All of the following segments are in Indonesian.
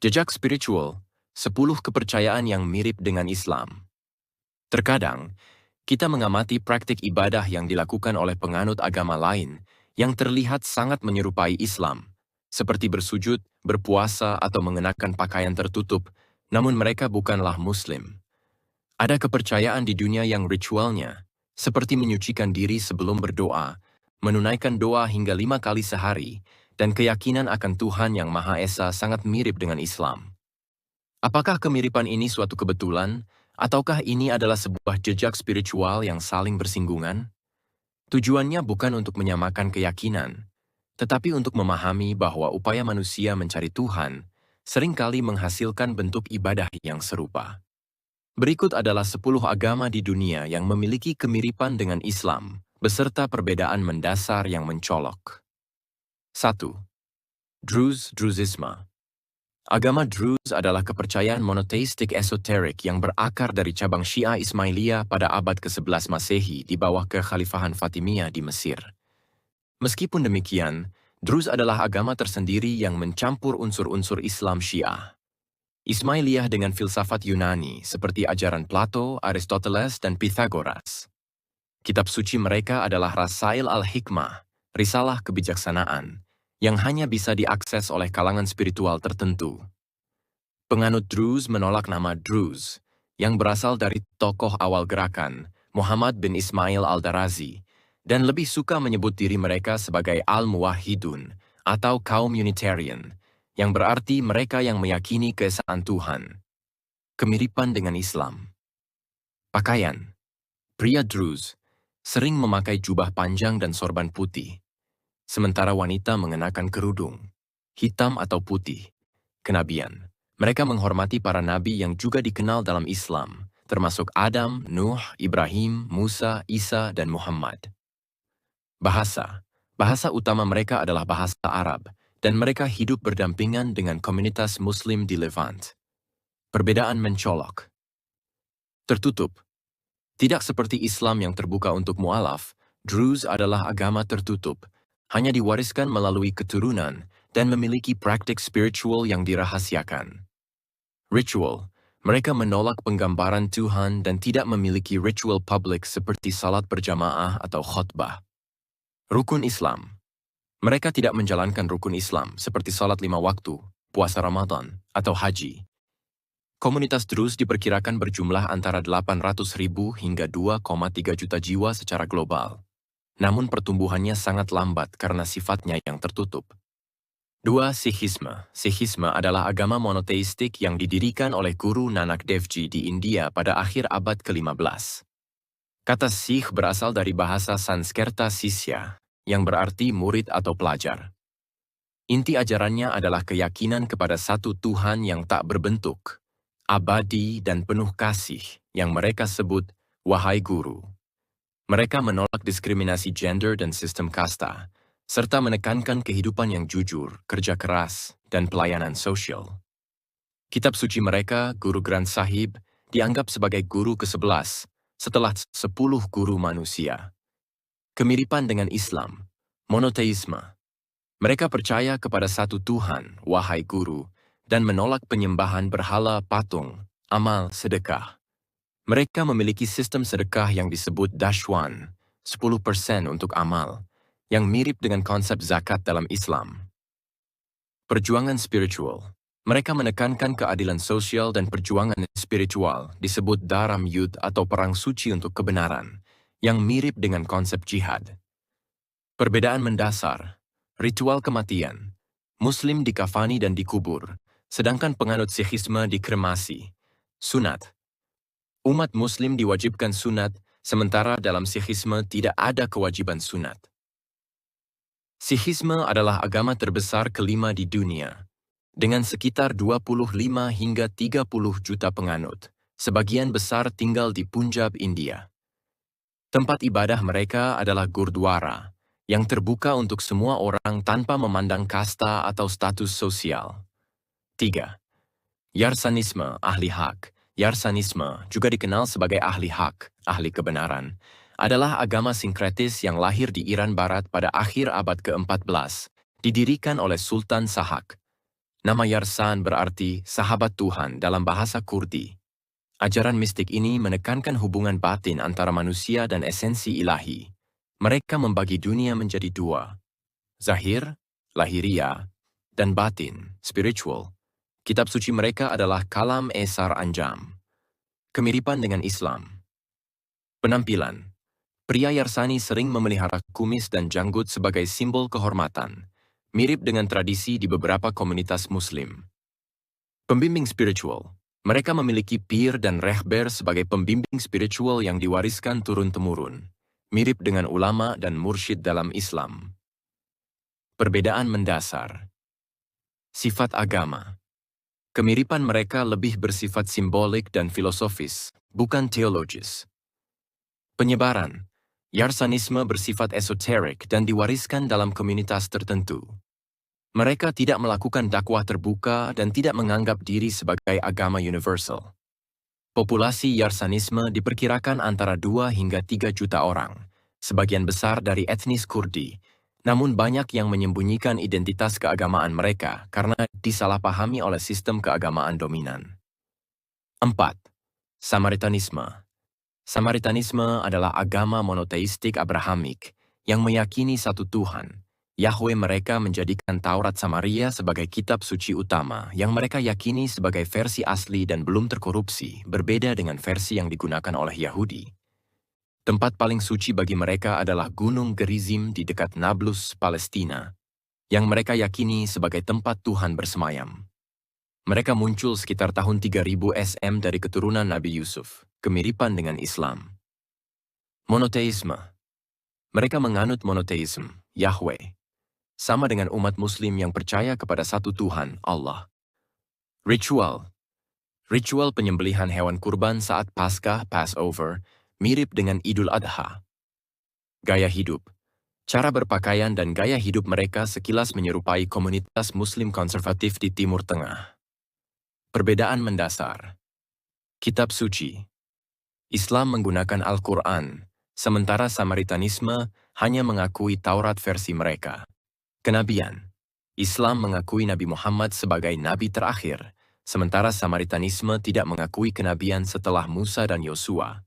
Jejak spiritual, 10 kepercayaan yang mirip dengan Islam. Terkadang, kita mengamati praktik ibadah yang dilakukan oleh penganut agama lain yang terlihat sangat menyerupai Islam, seperti bersujud, berpuasa, atau mengenakan pakaian tertutup, namun mereka bukanlah Muslim. Ada kepercayaan di dunia yang ritualnya, seperti menyucikan diri sebelum berdoa, menunaikan doa hingga 5 kali sehari, dan keyakinan akan Tuhan yang Maha Esa sangat mirip dengan Islam. Apakah kemiripan ini suatu kebetulan, ataukah ini adalah sebuah jejak spiritual yang saling bersinggungan? Tujuannya bukan untuk menyamakan keyakinan, tetapi untuk memahami bahwa upaya manusia mencari Tuhan seringkali menghasilkan bentuk ibadah yang serupa. Berikut adalah 10 agama di dunia yang memiliki kemiripan dengan Islam, beserta perbedaan mendasar yang mencolok. 1. Druzisme. Agama Druz adalah kepercayaan monoteistik esoterik yang berakar dari cabang Syiah Ismailiyah pada abad ke-11 Masehi di bawah kekhalifahan Fatimiyah di Mesir. Meskipun demikian, Druz adalah agama tersendiri yang mencampur unsur-unsur Islam Syiah. Ismailiyah dengan filsafat Yunani seperti ajaran Plato, Aristoteles, dan Pythagoras. Kitab suci mereka adalah Rasail al-Hikmah, risalah kebijaksanaan, yang hanya bisa diakses oleh kalangan spiritual tertentu. Penganut Druz menolak nama Druz, yang berasal dari tokoh awal gerakan, Muhammad bin Ismail al-Darazi, dan lebih suka menyebut diri mereka sebagai Al-Muwahhidun atau kaum Unitarian, yang berarti mereka yang meyakini keesaan Tuhan. Kemiripan dengan Islam. Pakaian. Pria Druz sering memakai jubah panjang dan sorban putih, sementara wanita mengenakan kerudung, hitam atau putih. Kenabian. Mereka menghormati para nabi yang juga dikenal dalam Islam, termasuk Adam, Nuh, Ibrahim, Musa, Isa, dan Muhammad. Bahasa. Bahasa utama mereka adalah bahasa Arab, dan mereka hidup berdampingan dengan komunitas Muslim di Levant. Perbedaan mencolok. Tertutup. Tidak seperti Islam yang terbuka untuk mu'alaf, Druz adalah agama tertutup, hanya diwariskan melalui keturunan dan memiliki praktik spiritual yang dirahasiakan. Ritual. Mereka menolak penggambaran Tuhan dan tidak memiliki ritual publik seperti salat berjamaah atau khotbah. Rukun Islam. Mereka tidak menjalankan rukun Islam seperti salat 5 waktu, puasa Ramadan, atau haji. Komunitas Druz diperkirakan berjumlah antara 800.000 hingga 2,3 juta jiwa secara global. Namun pertumbuhannya sangat lambat karena sifatnya yang tertutup. 2. Sikhisme. Sikhisme adalah agama monoteistik yang didirikan oleh Guru Nanak Dev Ji di India pada akhir abad ke-15. Kata Sikh berasal dari bahasa Sanskerta Sisya, yang berarti murid atau pelajar. Inti ajarannya adalah keyakinan kepada satu Tuhan yang tak berbentuk, abadi dan penuh kasih, yang mereka sebut Wahai Guru. Mereka menolak diskriminasi gender dan sistem kasta, serta menekankan kehidupan yang jujur, kerja keras, dan pelayanan sosial. Kitab suci mereka, Guru Granth Sahib, dianggap sebagai guru ke-11 setelah 10 guru manusia. Kemiripan dengan Islam, monoteisme. Mereka percaya kepada satu Tuhan, wahai Guru, dan menolak penyembahan berhala, patung, amal, sedekah. Mereka memiliki sistem sedekah yang disebut Dashwan, 10% untuk amal, yang mirip dengan konsep zakat dalam Islam. Perjuangan spiritual. Mereka menekankan keadilan sosial dan perjuangan spiritual disebut Dharam Yudh atau perang suci untuk kebenaran, yang mirip dengan konsep jihad. Perbedaan mendasar. Ritual kematian. Muslim dikafani dan dikubur, sedangkan penganut Sikhisme dikremasi. Sunat. Umat Muslim diwajibkan sunat, sementara dalam Sikhisme tidak ada kewajiban sunat. Sikhisme adalah agama terbesar kelima di dunia, dengan sekitar 25 hingga 30 juta penganut. Sebagian besar tinggal di Punjab, India. Tempat ibadah mereka adalah Gurdwara, yang terbuka untuk semua orang tanpa memandang kasta atau status sosial. 3. Yarsanisme, ahli hak. Yarsanisme, juga dikenal sebagai ahli hak, ahli kebenaran, adalah agama sinkretis yang lahir di Iran Barat pada akhir abad ke-14, didirikan oleh Sultan Sahak. Nama Yarsan berarti sahabat Tuhan dalam bahasa Kurdi. Ajaran mistik ini menekankan hubungan batin antara manusia dan esensi ilahi. Mereka membagi dunia menjadi dua, zahir, lahiriah, dan batin, spiritual. Kitab suci mereka adalah Kalam Esar Anjam. Kemiripan dengan Islam. Penampilan. Pria Yarsani sering memelihara kumis dan janggut sebagai simbol kehormatan, mirip dengan tradisi di beberapa komunitas Muslim. Pembimbing spiritual. Mereka memiliki pir dan rehber sebagai pembimbing spiritual yang diwariskan turun-temurun, mirip dengan ulama dan mursyid dalam Islam. Perbedaan mendasar. Sifat agama. Kemiripan mereka lebih bersifat simbolik dan filosofis, bukan teologis. Penyebaran. Yarsanisme bersifat esoterik dan diwariskan dalam komunitas tertentu. Mereka tidak melakukan dakwah terbuka dan tidak menganggap diri sebagai agama universal. Populasi Yarsanisme diperkirakan antara 2 hingga 3 juta orang, sebagian besar dari etnis Kurdi, namun banyak yang menyembunyikan identitas keagamaan mereka karena disalahpahami oleh sistem keagamaan dominan. 4. Samaritanisme. Samaritanisme adalah agama monoteistik Abrahamik yang meyakini satu Tuhan. Yahweh mereka menjadikan Taurat Samaria sebagai kitab suci utama yang mereka yakini sebagai versi asli dan belum terkorupsi, berbeda dengan versi yang digunakan oleh Yahudi. Tempat paling suci bagi mereka adalah Gunung Gerizim di dekat Nablus, Palestina, yang mereka yakini sebagai tempat Tuhan bersemayam. Mereka muncul sekitar tahun 3000 SM dari keturunan Nabi Yusuf, kemiripan dengan Islam. Monoteisme. Mereka menganut monoteisme, Yahweh, sama dengan umat Muslim yang percaya kepada satu Tuhan, Allah. Ritual. Ritual penyembelihan hewan kurban saat Paskah, Passover, mirip dengan Idul Adha. Gaya hidup. Cara berpakaian dan gaya hidup mereka sekilas menyerupai komunitas Muslim konservatif di Timur Tengah. Perbedaan mendasar. Kitab suci. Islam menggunakan Al-Quran, sementara Samaritanisme hanya mengakui Taurat versi mereka. Kenabian. Islam mengakui Nabi Muhammad sebagai nabi terakhir, sementara Samaritanisme tidak mengakui kenabian setelah Musa dan Yosua.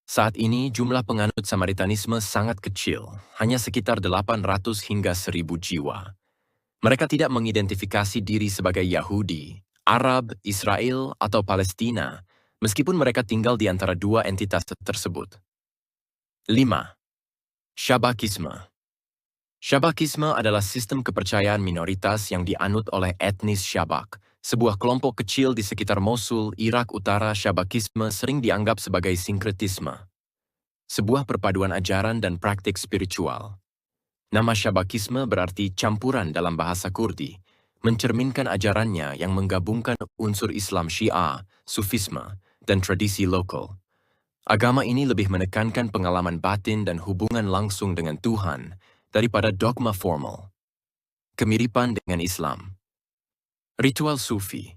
Saat ini jumlah penganut Samaritanisme sangat kecil, hanya sekitar 800 hingga 1000 jiwa. Mereka tidak mengidentifikasi diri sebagai Yahudi, Arab, Israel, atau Palestina, meskipun mereka tinggal di antara dua entitas tersebut. 5. Syabakisme. Syabakisme adalah sistem kepercayaan minoritas yang dianut oleh etnis Syabak, sebuah kelompok kecil di sekitar Mosul, Irak Utara. Syabakisme sering dianggap sebagai sinkretisme, sebuah perpaduan ajaran dan praktik spiritual. Nama Syabakisme berarti campuran dalam bahasa Kurdi, mencerminkan ajarannya yang menggabungkan unsur Islam Syiah, Sufisme, dan tradisi lokal. Agama ini lebih menekankan pengalaman batin dan hubungan langsung dengan Tuhan daripada dogma formal. Kemiripan dengan Islam. Ritual Sufi.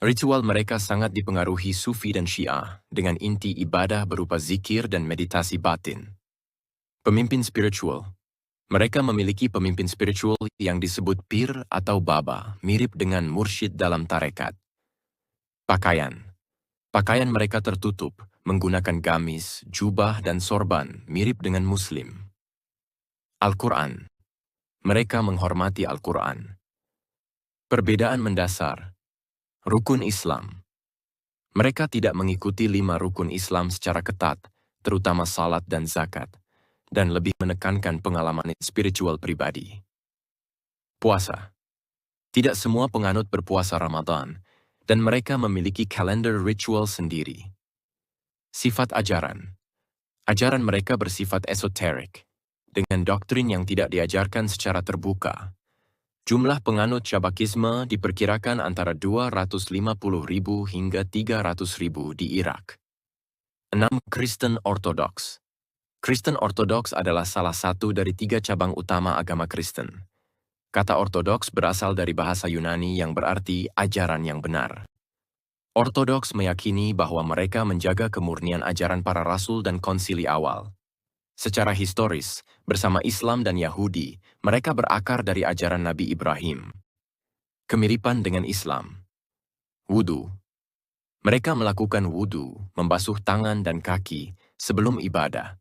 Ritual mereka sangat dipengaruhi Sufi dan Syiah dengan inti ibadah berupa zikir dan meditasi batin. Pemimpin spiritual. Mereka memiliki pemimpin spiritual yang disebut pir atau baba, mirip dengan mursyid dalam tarekat. Pakaian. Pakaian mereka tertutup, menggunakan gamis, jubah, dan sorban, mirip dengan Muslim. Al-Quran. Mereka menghormati Al-Quran. Perbedaan mendasar. Rukun Islam. Mereka tidak mengikuti 5 rukun Islam secara ketat, terutama salat dan zakat, dan lebih menekankan pengalaman spiritual pribadi. Puasa. Tidak semua penganut berpuasa Ramadan, dan mereka memiliki kalender ritual sendiri. Sifat ajaran. Ajaran mereka bersifat esoterik, dengan doktrin yang tidak diajarkan secara terbuka. Jumlah penganut Syabakisme diperkirakan antara 250.000 hingga 300.000 di Irak. 6. Kristen Ortodoks. Kristen Ortodoks adalah salah satu dari 3 cabang utama agama Kristen. Kata ortodoks berasal dari bahasa Yunani yang berarti ajaran yang benar. Ortodoks meyakini bahwa mereka menjaga kemurnian ajaran para rasul dan konsili awal. Secara historis, bersama Islam dan Yahudi, mereka berakar dari ajaran Nabi Ibrahim. Kemiripan dengan Islam. Wudu. Mereka melakukan wudu, membasuh tangan dan kaki sebelum ibadah,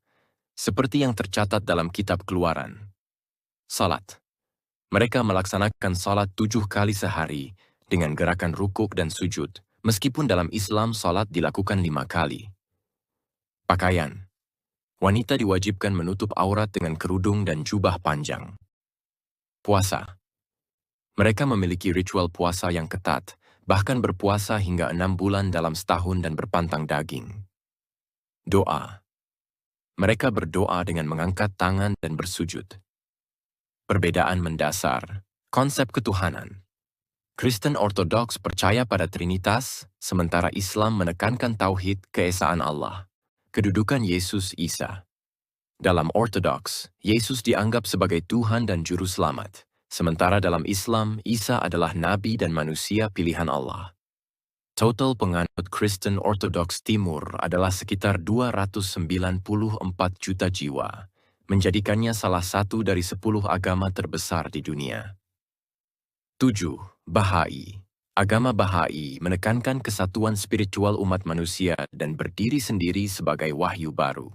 seperti yang tercatat dalam kitab Keluaran. Salat. Mereka melaksanakan salat 7 kali sehari dengan gerakan rukuk dan sujud, meskipun dalam Islam salat dilakukan 5 kali. Pakaian. Wanita diwajibkan menutup aurat dengan kerudung dan jubah panjang. Puasa. Mereka memiliki ritual puasa yang ketat, bahkan berpuasa hingga 6 bulan dalam setahun dan berpantang daging. Doa. Mereka berdoa dengan mengangkat tangan dan bersujud. Perbedaan mendasar. Konsep ketuhanan. Kristen Ortodoks percaya pada Trinitas, sementara Islam menekankan tauhid keesaan Allah. Kedudukan Yesus Isa. Dalam Ortodoks, Yesus dianggap sebagai Tuhan dan Juru Selamat. Sementara dalam Islam, Isa adalah nabi dan manusia pilihan Allah. Total penganut Kristen Ortodoks Timur adalah sekitar 294 juta jiwa, menjadikannya salah satu dari 10 agama terbesar di dunia. 7. Bahai. Agama Bahai menekankan kesatuan spiritual umat manusia dan berdiri sendiri sebagai wahyu baru.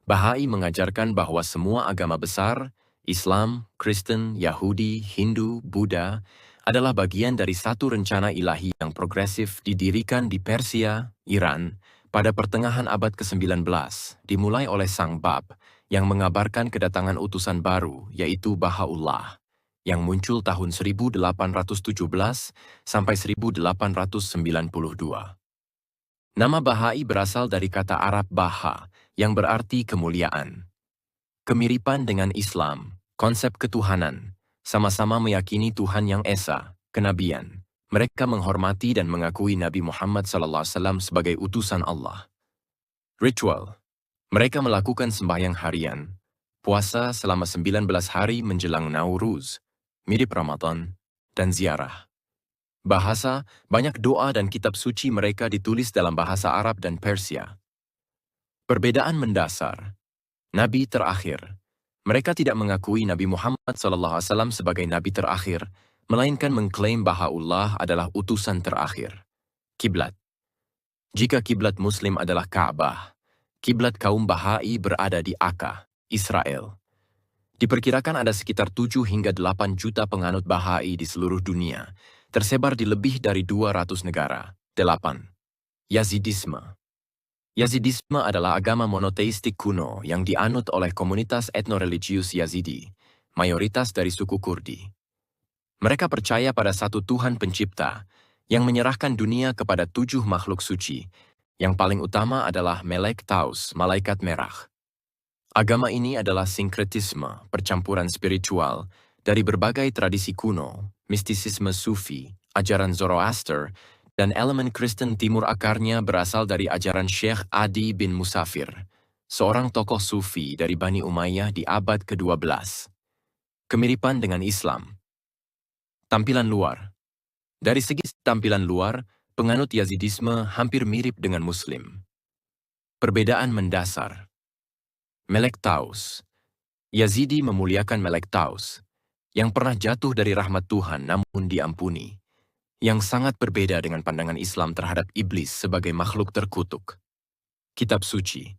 Bahai mengajarkan bahwa semua agama besar, Islam, Kristen, Yahudi, Hindu, Buddha, adalah bagian dari satu rencana ilahi yang progresif didirikan di Persia, Iran, pada pertengahan abad ke-19, dimulai oleh Sang Bab, yang mengabarkan kedatangan utusan baru, yaitu Bahaullah, yang muncul tahun 1817 sampai 1892. Nama Bahai berasal dari kata Arab Baha, yang berarti kemuliaan. Kemiripan dengan Islam, konsep ketuhanan, sama-sama meyakini Tuhan yang Esa, kenabian. Mereka menghormati dan mengakui Nabi Muhammad SAW sebagai utusan Allah. Ritual. Mereka melakukan sembahyang harian, puasa selama 19 hari menjelang Nauruz, mirip Ramadan, dan ziarah. Bahasa, banyak doa dan kitab suci mereka ditulis dalam bahasa Arab dan Persia. Perbedaan mendasar. Nabi terakhir. Mereka tidak mengakui Nabi Muhammad SAW sebagai Nabi terakhir, melainkan mengklaim Bahaullah adalah utusan terakhir. Kiblat. Jika kiblat Muslim adalah Ka'bah, kiblat kaum Bahai berada di Akka, Israel. Diperkirakan ada sekitar 7 hingga 8 juta penganut Bahai di seluruh dunia, tersebar di lebih dari 200 negara. 8. Yazidisme. Yazidisme adalah agama monoteistik kuno yang dianut oleh komunitas etnoreligius Yazidi, mayoritas dari suku Kurdi. Mereka percaya pada satu Tuhan pencipta yang menyerahkan dunia kepada 7 makhluk suci, yang paling utama adalah Melek Taus, malaikat merah. Agama ini adalah sinkretisme, percampuran spiritual, dari berbagai tradisi kuno, mistisisme Sufi, ajaran Zoroaster, dan elemen Kristen Timur akarnya berasal dari ajaran Syekh Adi bin Musafir, seorang tokoh Sufi dari Bani Umayyah di abad ke-12. Kemiripan dengan Islam. Tampilan luar. Dari segi tampilan luar, penganut Yazidisme hampir mirip dengan Muslim. Perbedaan mendasar. Melek Taus. Yazidi memuliakan Melek Taus, yang pernah jatuh dari rahmat Tuhan namun diampuni, yang sangat berbeda dengan pandangan Islam terhadap iblis sebagai makhluk terkutuk. Kitab suci.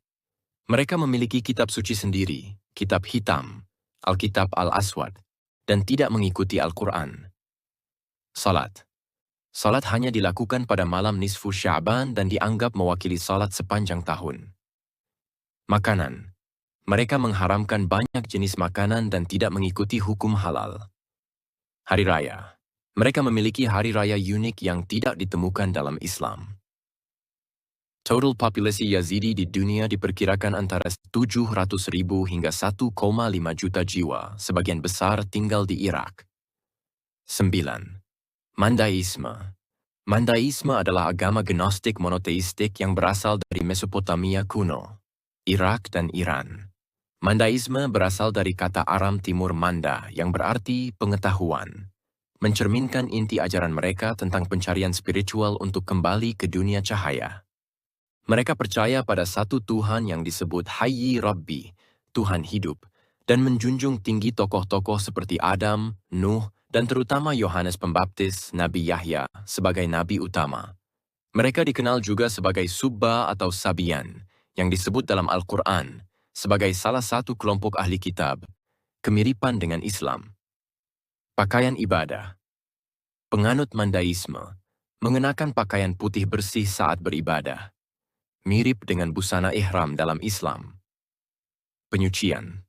Mereka memiliki kitab suci sendiri, kitab hitam, Alkitab Al-Aswad, dan tidak mengikuti Al-Quran. Salat. Salat hanya dilakukan pada malam nisfu Sya'ban dan dianggap mewakili salat sepanjang tahun. Makanan. Mereka mengharamkan banyak jenis makanan dan tidak mengikuti hukum halal. Hari Raya. Mereka memiliki hari raya unik yang tidak ditemukan dalam Islam. Total populasi Yazidi di dunia diperkirakan antara 700.000 hingga 1,5 juta jiwa, sebagian besar tinggal di Irak. 9. Mandaisme. Mandaisme adalah agama gnostik monoteistik yang berasal dari Mesopotamia kuno, Irak dan Iran. Mandaisme berasal dari kata Aram Timur Manda yang berarti pengetahuan, mencerminkan inti ajaran mereka tentang pencarian spiritual untuk kembali ke dunia cahaya. Mereka percaya pada satu Tuhan yang disebut Hayyi Rabbi, Tuhan hidup, dan menjunjung tinggi tokoh-tokoh seperti Adam, Nuh, dan terutama Yohanes Pembaptis, Nabi Yahya, sebagai nabi utama. Mereka dikenal juga sebagai Subba atau Sabian, yang disebut dalam Al-Quran sebagai salah satu kelompok ahli kitab, kemiripan dengan Islam. Pakaian ibadah. Penganut Mandaisme mengenakan pakaian putih bersih saat beribadah, mirip dengan busana ihram dalam Islam. Penyucian.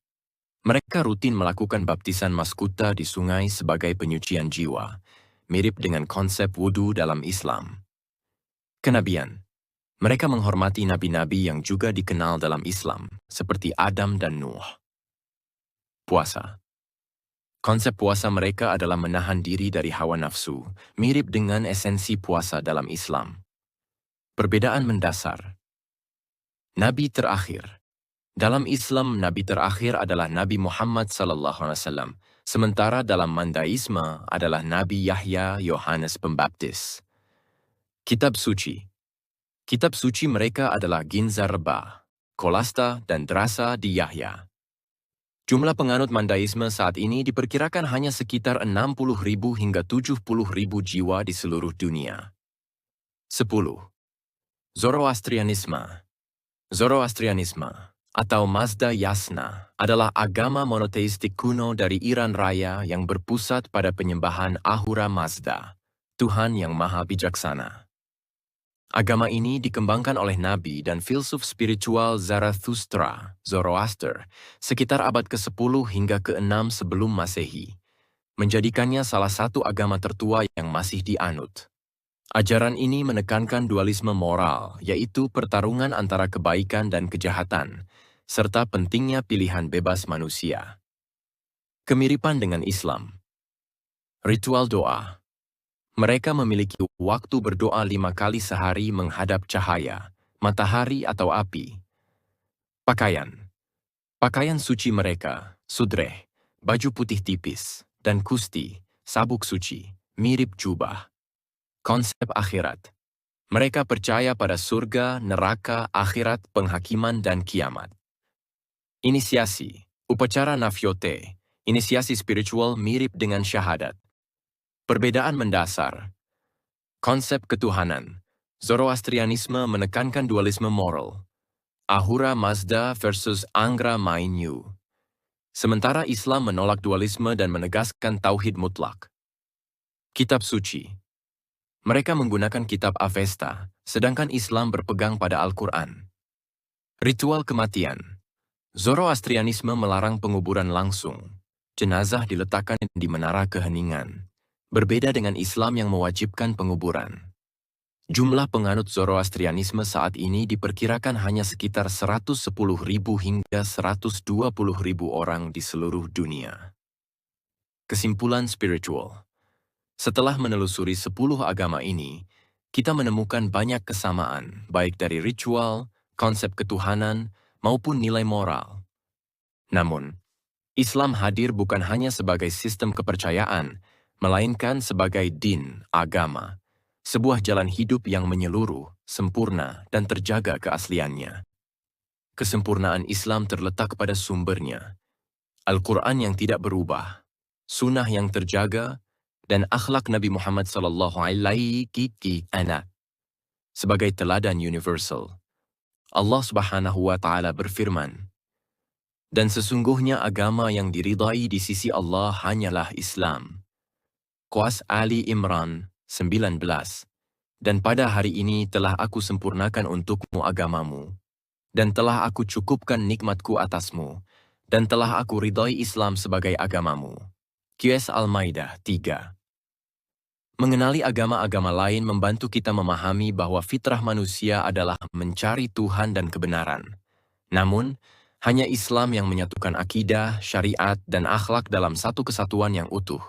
Mereka rutin melakukan baptisan maskuta di sungai sebagai penyucian jiwa, mirip dengan konsep wudhu dalam Islam. Kenabian. Mereka menghormati nabi-nabi yang juga dikenal dalam Islam, seperti Adam dan Nuh. Puasa. Konsep puasa mereka adalah menahan diri dari hawa nafsu, mirip dengan esensi puasa dalam Islam. Perbedaan mendasar. Nabi terakhir. Dalam Islam, Nabi terakhir adalah Nabi Muhammad SAW, sementara dalam Mandaisme adalah Nabi Yahya Yohanes Pembaptis. Kitab Suci. Kitab suci mereka adalah Ginzar Rebah, Kolasta, dan Drasa di Yahya. Jumlah penganut Mandaisme saat ini diperkirakan hanya sekitar 60.000 hingga 70.000 jiwa di seluruh dunia. 10. Zoroastrianisme. Zoroastrianisme, atau Mazda Yasna, adalah agama monoteistik kuno dari Iran Raya yang berpusat pada penyembahan Ahura Mazda, Tuhan yang Maha Bijaksana. Agama ini dikembangkan oleh nabi dan filsuf spiritual Zarathustra, Zoroaster, sekitar abad ke-10 hingga ke-6 sebelum Masehi, menjadikannya salah satu agama tertua yang masih dianut. Ajaran ini menekankan dualisme moral, yaitu pertarungan antara kebaikan dan kejahatan, serta pentingnya pilihan bebas manusia. Kemiripan dengan Islam. Ritual doa. Mereka memiliki waktu berdoa 5 kali sehari menghadap cahaya, matahari atau api. Pakaian. Pakaian suci mereka, sudreh, baju putih tipis, dan kusti, sabuk suci, mirip jubah. Konsep akhirat. Mereka percaya pada surga, neraka, akhirat, penghakiman, dan kiamat. Inisiasi. Upacara nafyote, inisiasi spiritual mirip dengan syahadat. Perbedaan mendasar. Konsep ketuhanan. Zoroastrianisme menekankan dualisme moral. Ahura Mazda versus Angra Mainyu. Sementara Islam menolak dualisme dan menegaskan tauhid mutlak. Kitab suci. Mereka menggunakan kitab Avesta, sedangkan Islam berpegang pada Al-Quran. Ritual kematian. Zoroastrianisme melarang penguburan langsung. Jenazah diletakkan di menara keheningan. Berbeda dengan Islam yang mewajibkan penguburan. Jumlah penganut Zoroastrianisme saat ini diperkirakan hanya sekitar 110.000 hingga 120.000 orang di seluruh dunia. Kesimpulan spiritual. Setelah menelusuri 10 agama ini, kita menemukan banyak kesamaan, baik dari ritual, konsep ketuhanan, maupun nilai moral. Namun, Islam hadir bukan hanya sebagai sistem kepercayaan, melainkan sebagai din, agama, sebuah jalan hidup yang menyeluruh, sempurna, dan terjaga keasliannya. Kesempurnaan Islam terletak pada sumbernya, Al-Quran yang tidak berubah, sunnah yang terjaga, dan akhlak Nabi Muhammad SAW. Sebagai teladan universal, Allah Subhanahu wa Ta'ala berfirman, "Dan sesungguhnya agama yang diridai di sisi Allah hanyalah Islam." Qas Ali Imran 19. Dan pada hari ini telah aku sempurnakan untukmu agamamu, dan telah aku cukupkan nikmatku atasmu, dan telah aku ridai Islam sebagai agamamu. QS Al-Maidah 3. Mengenali agama-agama lain membantu kita memahami bahwa fitrah manusia adalah mencari Tuhan dan kebenaran. Namun, hanya Islam yang menyatukan akidah, syariat, dan akhlak dalam satu kesatuan yang utuh.